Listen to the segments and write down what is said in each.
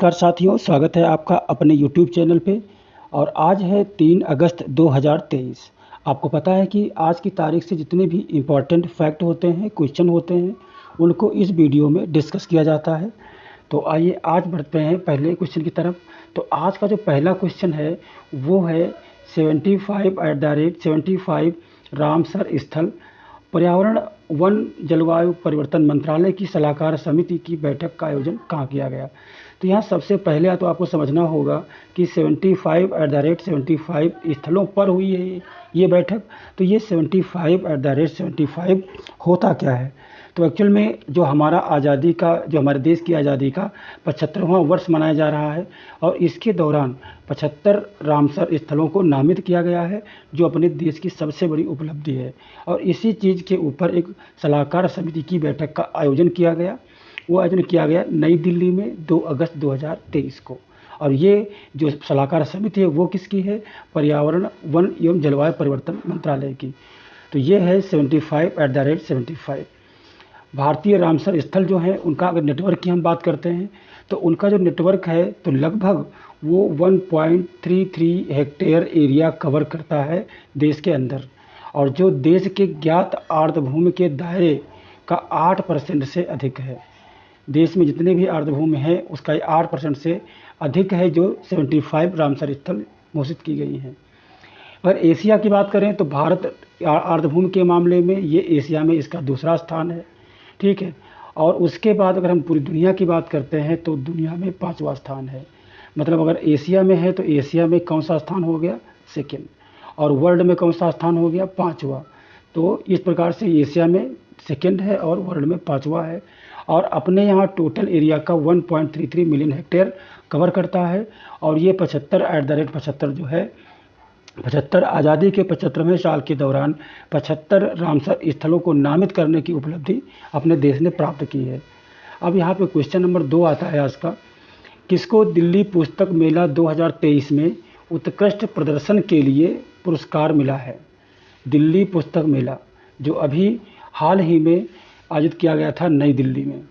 नमस्कार साथियों, स्वागत है आपका अपने YouTube चैनल पे। और आज है 3 अगस्त 2023। आपको पता है कि आज की तारीख से जितने भी इम्पॉर्टेंट फैक्ट होते हैं, क्वेश्चन होते हैं, उनको इस वीडियो में डिस्कस किया जाता है। तो आइए आज बढ़ते हैं पहले क्वेश्चन की तरफ। तो आज का जो पहला क्वेश्चन है वो है 75 रामसर स्थल पर्यावरण वन जलवायु परिवर्तन मंत्रालय की सलाहकार समिति की बैठक का आयोजन कहाँ किया गया। तो यहाँ सबसे पहले तो आपको समझना होगा कि 75 स्थलों पर हुई है ये बैठक। तो ये 75 होता क्या है। तो एक्चुअल में जो हमारा आज़ादी का, जो हमारे देश की आज़ादी का 75वां वर्ष मनाया जा रहा है और इसके दौरान 75 रामसर स्थलों को नामित किया गया है, जो अपने देश की सबसे बड़ी उपलब्धि है। और इसी चीज़ के ऊपर एक सलाहकार समिति की बैठक का आयोजन किया गया। वो आयोजन किया गया नई दिल्ली में 2 अगस्त 2023 को। और ये जो सलाहकार समिति है वो किसकी है? पर्यावरण वन एवं जलवायु परिवर्तन मंत्रालय की। तो ये है 75 भारतीय रामसर स्थल जो है उनका अगर नेटवर्क की हम बात करते हैं तो उनका जो नेटवर्क है तो लगभग वो 1.33 हेक्टेयर एरिया कवर करता है देश के अंदर। और जो देश के ज्ञात आर्द्रभूमि के दायरे का 8% से अधिक है। देश में जितने भी आर्द्रभूमि हैं उसका 8% से अधिक है जो 75 रामसर स्थल घोषित की गई हैं। अगर एशिया की बात करें तो भारत आर्द्रभूमि के मामले में ये एशिया में इसका दूसरा स्थान है, ठीक है। और उसके बाद अगर हम पूरी दुनिया की बात करते हैं तो दुनिया में 5वां स्थान है। मतलब अगर एशिया में है तो एशिया में कौन सा स्थान हो गया? सेकेंड। और वर्ल्ड में कौन सा स्थान हो गया? 5वां। तो इस प्रकार से एशिया में सेकेंड है और वर्ल्ड में 5वां है। और अपने यहाँ टोटल एरिया का 1.33 मिलियन हेक्टेयर कवर करता है। और ये 75 जो है 75 आज़ादी के 75वें साल के दौरान 75 रामसर स्थलों को नामित करने की उपलब्धि अपने देश ने प्राप्त की है। अब यहाँ पे क्वेश्चन नंबर 2 आता है आज का। किसको दिल्ली पुस्तक मेला 2023 में उत्कृष्ट प्रदर्शन के लिए पुरस्कार मिला है? दिल्ली पुस्तक मेला जो अभी हाल ही में आयोजित किया गया था नई दिल्ली में,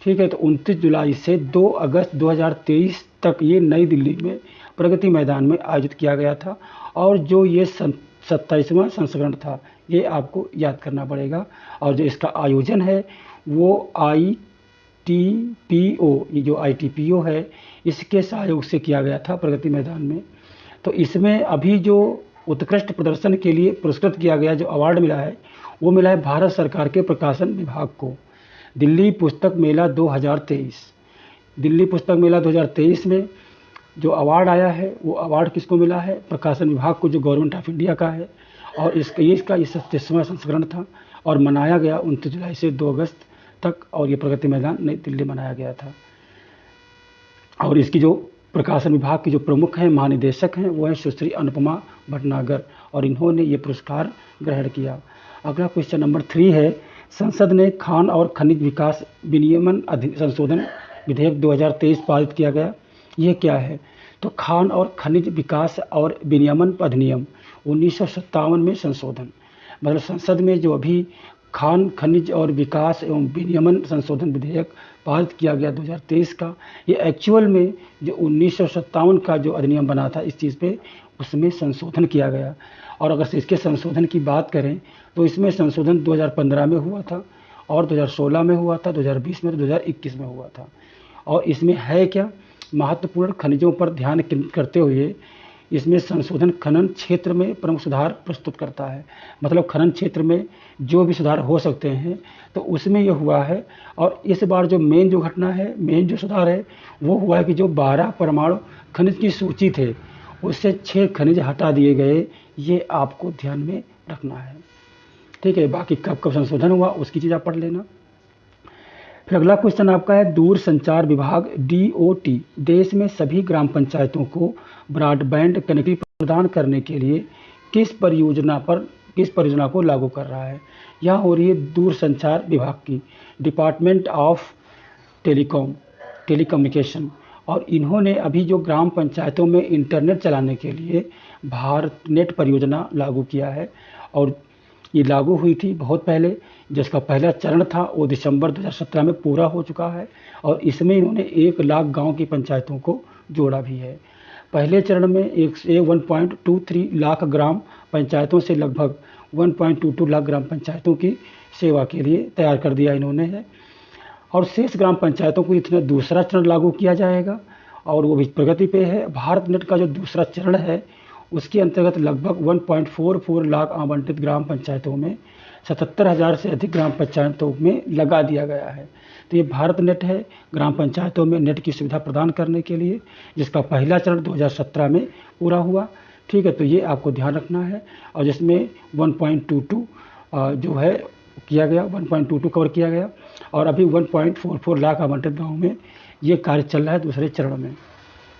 ठीक है। तो 29 जुलाई से 2 अगस्त 2023 तक ये नई दिल्ली में प्रगति मैदान में आयोजित किया गया था। और जो ये 27वां संस्करण था, ये आपको याद करना पड़ेगा। और जो इसका आयोजन है वो ITPO, ये जो ITPO है इसके सहयोग से किया गया था प्रगति मैदान में। तो इसमें अभी जो उत्कृष्ट प्रदर्शन के लिए पुरस्कृत किया गया, जो अवार्ड मिला है वो मिला है भारत सरकार के प्रकाशन विभाग को। दिल्ली पुस्तक मेला 2023, दिल्ली पुस्तक मेला 2023 में जो अवार्ड आया है वो अवार्ड किसको मिला है? प्रकाशन विभाग को, जो गवर्नमेंट ऑफ इंडिया का है। और इसका ये 37वां संस्करण था और मनाया गया 29 जुलाई से 2 अगस्त तक। और ये प्रगति मैदान नई दिल्ली मनाया गया था। और इसकी जो प्रकाशन विभाग की जो प्रमुख हैं, महानिदेशक हैं, वो हैं सुश्री अनुपमा भटनागर। और इन्होंने ये पुरस्कार ग्रहण किया। अगला क्वेश्चन नंबर 3 है। संसद ने खान और खनिज विकास विनियमन संशोधन विधेयक 2023 पारित किया गया। ये क्या है? तो खान और खनिज विकास और विनियमन अधिनियम 1957 में संशोधन। मतलब संसद में जो अभी खान खनिज और विकास एवं विनियमन संशोधन विधेयक पारित किया गया 2023 का, ये एक्चुअल में जो 1957 का जो अधिनियम बना था इस चीज़ पे, उसमें संशोधन किया गया। और अगर इसके संशोधन की बात करें तो इसमें संशोधन 2015 में हुआ था और 2016 में हुआ था, 2020 में, तो 2021 में हुआ था। और इसमें है क्या? महत्वपूर्ण खनिजों पर ध्यान केंद्रित करते हुए इसमें संशोधन खनन क्षेत्र में प्रमुख सुधार प्रस्तुत करता है। मतलब खनन क्षेत्र में जो भी सुधार हो सकते हैं तो उसमें यह हुआ है। और इस बार जो मेन जो घटना है, मेन जो सुधार है वो हुआ है कि जो 12 परमाणु खनिज की सूची थे उससे 6 खनिज हटा दिए गए। ये आपको ध्यान में रखना है, ठीक है। बाकी कब कब संशोधन हुआ उसकी चीज़ आप पढ़ लेना। फिर अगला क्वेश्चन आपका है। दूर संचार विभाग DOT देश में सभी ग्राम पंचायतों को ब्रॉडबैंड कनेक्टिविटी प्रदान करने के लिए किस परियोजना को लागू कर रहा है? यह हो रही है दूर संचार विभाग की, डिपार्टमेंट ऑफ टेलीकम्युनिकेशन। और इन्होंने अभी जो ग्राम पंचायतों में इंटरनेट चलाने के लिए भारत नेट परियोजना लागू किया है। और ये लागू हुई थी बहुत पहले। जिसका पहला चरण था वो दिसंबर 2017 में पूरा हो चुका है और इसमें इन्होंने 1 लाख गांव की पंचायतों को जोड़ा भी है। पहले चरण में 1.23 लाख ग्राम पंचायतों से लगभग 1.22 लाख ग्राम पंचायतों की सेवा के लिए तैयार कर दिया इन्होंने है और शेष ग्राम पंचायतों को इतना दूसरा चरण लागू किया जाएगा और वो भी प्रगति पे है। भारत नेट का जो दूसरा चरण है उसके अंतर्गत लगभग 1.44 लाख आवंटित ग्राम पंचायतों में 77,000 से अधिक ग्राम पंचायतों में लगा दिया गया है। तो ये भारत नेट है, ग्राम पंचायतों में नेट की सुविधा प्रदान करने के लिए, जिसका पहला चरण 2017 में पूरा हुआ। ठीक है, तो ये आपको ध्यान रखना है और जिसमें 1.22 जो है किया गया, 1.22 कवर किया गया और अभी 1.44 लाख आवंटित गाँव में ये कार्य चल रहा है दूसरे चरण में।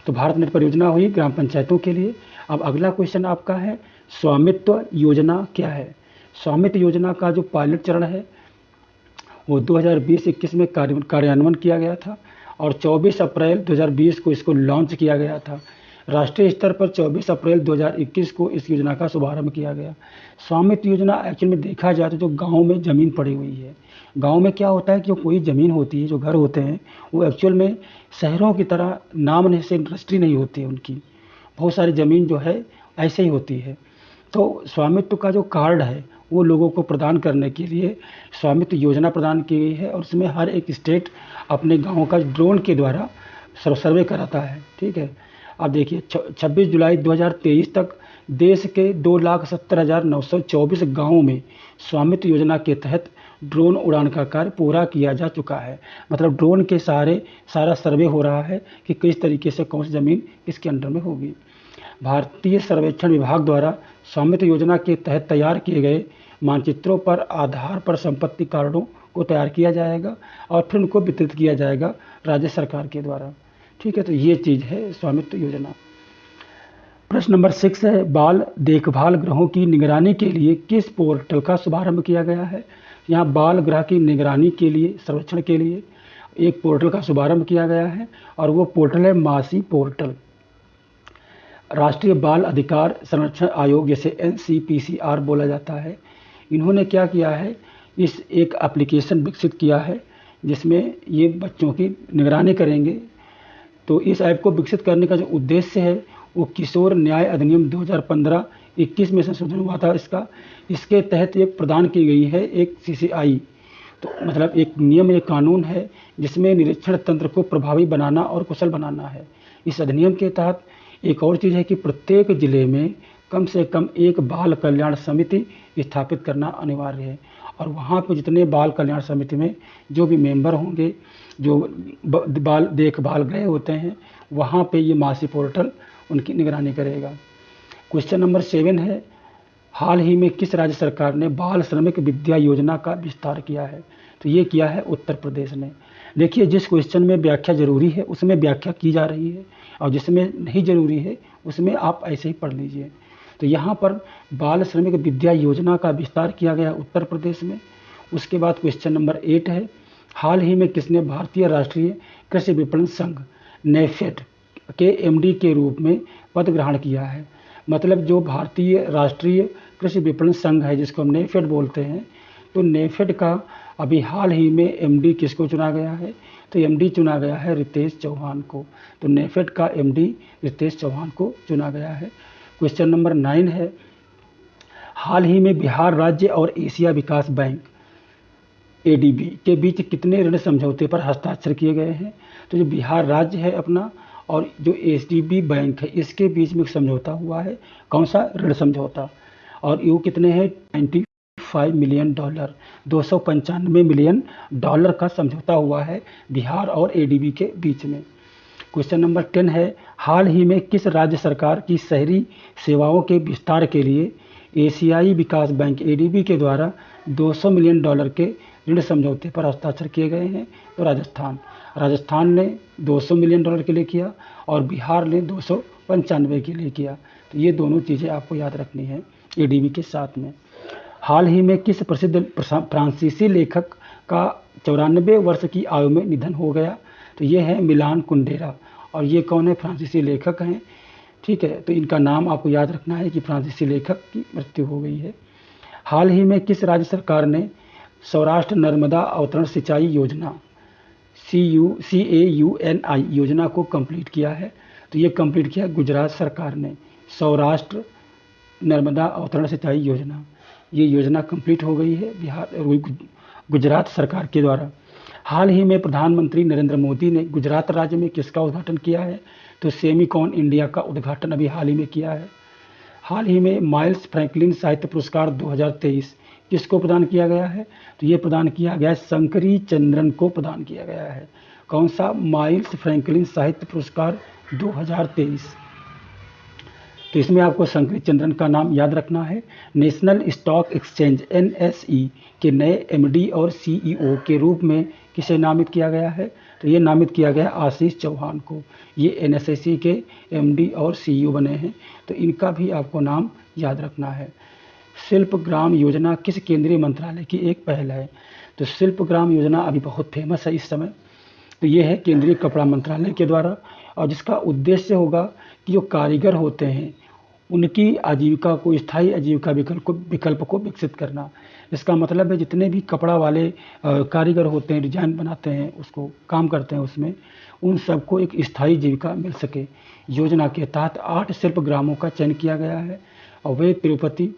तो भारत नेट परियोजना हुई ग्राम पंचायतों के लिए। अब अगला क्वेश्चन आपका है स्वामित्व योजना क्या है। स्वामित्व योजना का जो पायलट चरण है वो 2020-21 में कार्यान्वयन किया गया था और 24 अप्रैल 2020 को इसको लॉन्च किया गया था। राष्ट्रीय स्तर पर 24 अप्रैल 2021 को इस योजना का शुभारंभ किया गया। स्वामित्व योजना एक्चुअल में देखा जाए तो जो गाँव में ज़मीन पड़ी हुई है, गांव में क्या होता है कि जो कोई ज़मीन होती है, जो घर होते हैं, वो एक्चुअल में शहरों की तरह नाम से रजिस्ट्री नहीं होती है उनकी। बहुत सारी ज़मीन जो है ऐसे ही होती है। तो स्वामित्व का जो कार्ड है वो लोगों को प्रदान करने के लिए स्वामित्व योजना प्रदान की गई है और इसमें हर एक स्टेट अपने गाँव का ड्रोन के द्वारा सर्वे कराता है। ठीक है, अब देखिए 26 जुलाई 2023 तक देश के 2,70,924 गाँवों में स्वामित्व योजना के तहत ड्रोन उड़ान का कार्य पूरा किया जा चुका है। मतलब ड्रोन के सहारे सारा सर्वे हो रहा है कि किस तरीके से कौन सी ज़मीन किसके अंडर में होगी। भारतीय सर्वेक्षण विभाग द्वारा स्वामित्व योजना के तहत तैयार किए गए मानचित्रों पर आधार पर संपत्ति कार्डों को तैयार किया जाएगा और फिर उनको वितरित किया जाएगा राज्य सरकार के द्वारा। ठीक है, तो ये चीज़ है स्वामित्व योजना। प्रश्न नंबर 6 है बाल देखभाल गृहों की निगरानी के लिए किस पोर्टल का शुभारंभ किया गया है। यहाँ बाल गृह की निगरानी के लिए, सर्वेक्षण के लिए एक पोर्टल का शुभारंभ किया गया है और वो पोर्टल है मासी पोर्टल। राष्ट्रीय बाल अधिकार संरक्षण आयोग, जैसे NCPCR बोला जाता है, इन्होंने क्या किया है, इस एक एप्लीकेशन विकसित किया है जिसमें ये बच्चों की निगरानी करेंगे। तो इस ऐप को विकसित करने का जो उद्देश्य है वो किशोर न्याय अधिनियम 2015-21 में संशोधन हुआ था इसके तहत एक प्रदान की गई है एक CCI। तो मतलब एक नियम, एक कानून है जिसमें निरीक्षण तंत्र को प्रभावी बनाना और कुशल बनाना है। इस अधिनियम के तहत एक और चीज़ है कि प्रत्येक जिले में कम से कम एक बाल कल्याण समिति स्थापित करना अनिवार्य है और वहाँ पे जितने बाल कल्याण समिति में जो भी मेंबर होंगे, जो बाल देखभाल गृह होते हैं, वहाँ पे ये मासी पोर्टल उनकी निगरानी करेगा। क्वेश्चन नंबर 7 है हाल ही में किस राज्य सरकार ने बाल श्रमिक विद्या योजना का विस्तार किया है। तो ये किया है उत्तर प्रदेश ने। देखिए, जिस क्वेश्चन में व्याख्या जरूरी है उसमें व्याख्या की जा रही है और जिसमें नहीं जरूरी है उसमें आप ऐसे ही पढ़ लीजिए। तो यहाँ पर बाल श्रमिक विद्या योजना का विस्तार किया गया उत्तर प्रदेश में। उसके बाद क्वेश्चन नंबर 8 है हाल ही में किसने भारतीय राष्ट्रीय कृषि विपणन संघ नेफेड के MD के रूप में पद ग्रहण किया है। मतलब जो भारतीय राष्ट्रीय कृषि विपणन संघ है जिसको हम नेफेड बोलते हैं, तो नेफेड का अभी हाल ही में MD किसको चुना गया है, तो MD चुना गया है रितेश चौहान को। तो नेफेड का MD रितेश चौहान को चुना गया है। क्वेश्चन नंबर 9 है हाल ही में बिहार राज्य और एशिया विकास बैंक ADB के बीच कितने ऋण समझौते पर हस्ताक्षर किए गए हैं। तो जो बिहार राज्य है अपना और जो ADB बैंक है इसके बीच में समझौता हुआ है। कौन सा ऋण समझौता, और ये कितने हैं, $95 मिलियन, $295 मिलियन का समझौता हुआ है बिहार और ADB के बीच में। क्वेश्चन नंबर 10 है हाल ही में किस राज्य सरकार की शहरी सेवाओं के विस्तार के लिए एशियाई विकास बैंक ADB के द्वारा $200 मिलियन के ऋण समझौते पर हस्ताक्षर किए गए हैं। तो राजस्थान ने $200 मिलियन के लिए किया और बिहार ने 295 के लिए किया। तो ये दोनों चीज़ें आपको याद रखनी है ADB के साथ में। हाल ही में किस प्रसिद्ध फ्रांसीसी लेखक का 94 वर्ष की आयु में निधन हो गया। तो ये है मिलान कुंडेरा और ये कौन है, फ्रांसीसी लेखक हैं। ठीक है, तो इनका नाम आपको याद रखना है कि फ्रांसीसी लेखक की मृत्यु हो गई है। हाल ही में किस राज्य सरकार ने सौराष्ट्र नर्मदा अवतरण सिंचाई योजना CAUNI योजना को कंप्लीट किया है। तो ये कंप्लीट किया गुजरात सरकार ने, सौराष्ट्र नर्मदा अवतरण सिंचाई योजना। ये योजना कंप्लीट हो गई है गुजरात सरकार के द्वारा। हाल ही में प्रधानमंत्री नरेंद्र मोदी ने गुजरात राज्य में किसका उद्घाटन किया है? तो सेमिकॉन इंडिया का उद्घाटन अभी हाल ही में किया है। हाल ही में माइल्स फ्रैंकलिन साहित्य पुरस्कार 2023 किसको प्रदान किया गया है? तो ये प्रदान किया गया है शंकरी चंद्रन को प्रदान किया गया है। कौन सा? माइल्स फ्रैंकलिन साहित्य पुरस्कार 2023। तो इसमें आपको शंकरी चंद्रन का नाम याद रखना है। नेशनल स्टॉक एक्सचेंज NSE के नए MD और CEO के रूप में किसे नामित किया गया है? तो ये नामित किया गया आशीष चौहान को। ये NSE के MD और CEO बने हैं, तो इनका भी आपको नाम याद रखना है। शिल्प ग्राम योजना किस केंद्रीय मंत्रालय की एक पहल है? तो शिल्प ग्राम योजना अभी बहुत फेमस है इस समय। तो ये है केंद्रीय कपड़ा मंत्रालय के द्वारा, और जिसका उद्देश्य होगा कि जो कारीगर होते हैं उनकी आजीविका को, स्थायी आजीविका विकल्प को विकसित करना। इसका मतलब है जितने भी कपड़ा वाले कारीगर होते हैं, डिजाइन बनाते हैं, उसको काम करते हैं उसमें, उन सबको एक स्थायी जीविका मिल सके। योजना के तहत 8 शिल्प ग्रामों का चयन किया गया है, और वे तिरुपति,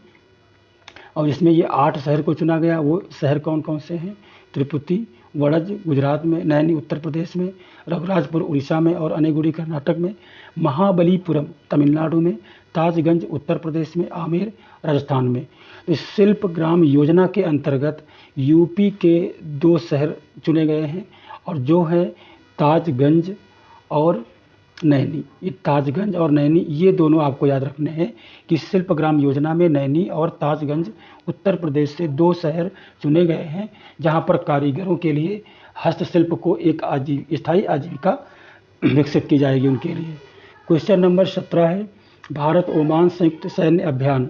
और इसमें ये 8 शहर को चुना गया। वो शहर कौन कौन से हैं? तिरुपति, वड़ज गुजरात में, नैनी उत्तर प्रदेश में, रघुराजपुर उड़ीसा में और अनेगुड़ी कर्नाटक में, महाबलीपुरम तमिलनाडु में, ताजगंज उत्तर प्रदेश में, आमेर राजस्थान में। इस शिल्प ग्राम योजना के अंतर्गत यूपी के 2 शहर चुने गए हैं, और जो है ताजगंज और नैनी। ये ताजगंज और नैनी, ये दोनों आपको याद रखने हैं कि शिल्प ग्राम योजना में नैनी और ताजगंज उत्तर प्रदेश से 2 शहर चुने गए हैं, जहां पर कारीगरों के लिए हस्तशिल्प को एक स्थायी आजीविका विकसित की जाएगी उनके लिए। क्वेश्चन नंबर 17 है, भारत ओमान संयुक्त सैन्य अभियान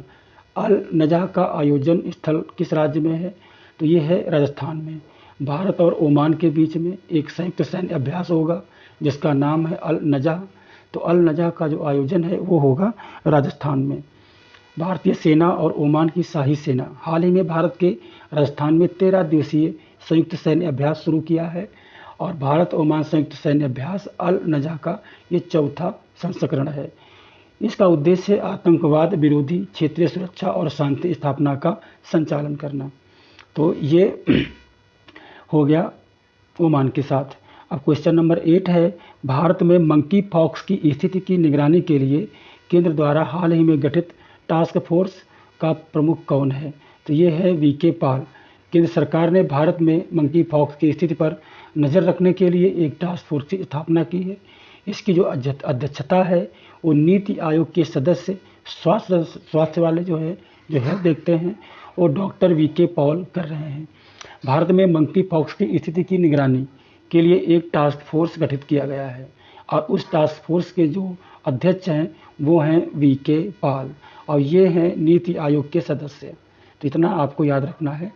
अल नजह का आयोजन स्थल किस राज्य में है? तो ये है राजस्थान में। भारत और ओमान के बीच में एक संयुक्त सैन्य अभ्यास होगा जिसका नाम है अल नजह। तो अल नजह का जो आयोजन है वो होगा राजस्थान में। भारतीय सेना और ओमान की शाही सेना हाल ही में भारत के राजस्थान में 13 दिवसीय संयुक्त सैन्य अभ्यास शुरू किया है, और भारत ओमान संयुक्त सैन्य अभ्यास अल नजह का ये 4था संस्करण है। इसका उद्देश्य आतंकवाद विरोधी क्षेत्रीय सुरक्षा और शांति स्थापना का संचालन करना। तो ये हो गया ओमान के साथ। अब क्वेश्चन नंबर 8 है, भारत में मंकी पॉक्स की स्थिति की निगरानी के लिए केंद्र द्वारा हाल ही में गठित टास्क फोर्स का प्रमुख कौन है? तो ये है VK पॉल। केंद्र सरकार ने भारत में मंकी पॉक्स की स्थिति पर नज़र रखने के लिए एक टास्क फोर्स की स्थापना की है। इसकी जो अध्यक्षता है वो नीति आयोग के सदस्य स्वास्थ्य वाले जो है देखते हैं, वो डॉक्टर VK पॉल कर रहे हैं। भारत में मंकी पॉक्स की स्थिति की निगरानी के लिए एक टास्क फोर्स गठित किया गया है, और उस टास्क फोर्स के जो अध्यक्ष हैं वो हैं VK पॉल, और ये हैं नीति आयोग के सदस्य। तो इतना आपको याद रखना है,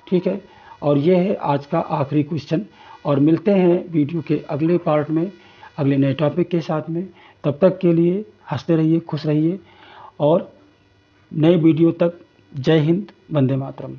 ठीक है। और ये है आज का आखिरी क्वेश्चन, और मिलते हैं वीडियो के अगले पार्ट में अगले नए टॉपिक के साथ में। तब तक के लिए हंसते रहिए, खुश रहिए, और नए वीडियो तक जय हिंद, वंदे मातरम।